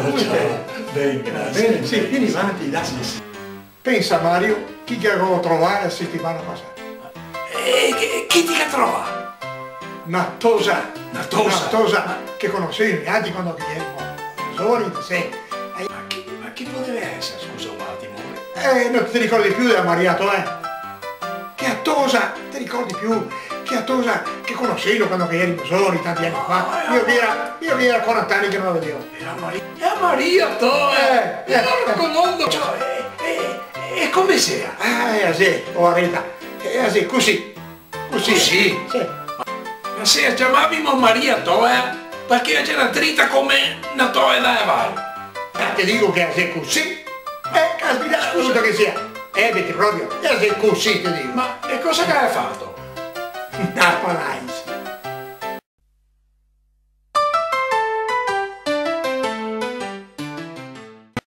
come stai? Bene, Bene, sì, vieni avanti, dai. Sì. Pensa Mario, chi che avevo trovato la settimana passata? Chi ti ha trovato? Nattosa. Nattosa? Nattosa, che conoscevi anche quando che eri solito, sì. Ma chi poteva essere, scusa un attimo? Non ti ricordi più della Mariato, eh? Che Attosa, ti ricordi più? Che Attosa, che conoscevi quando che eri soli tanti anni fa? Io vi era 40 anni che non la vedevo. Era Maria, tu, io non riconosco, cioè, e come sia? È così, la verità. È così, così. Così? Sì. Ma se chiamavamo Maria Toia, perché c'era dritta come una toia da valle. Ti dico che è così. Caspita, scusa che sia. Vedi proprio, è così ti dico. Ma e cosa che hai fatto? Una palais.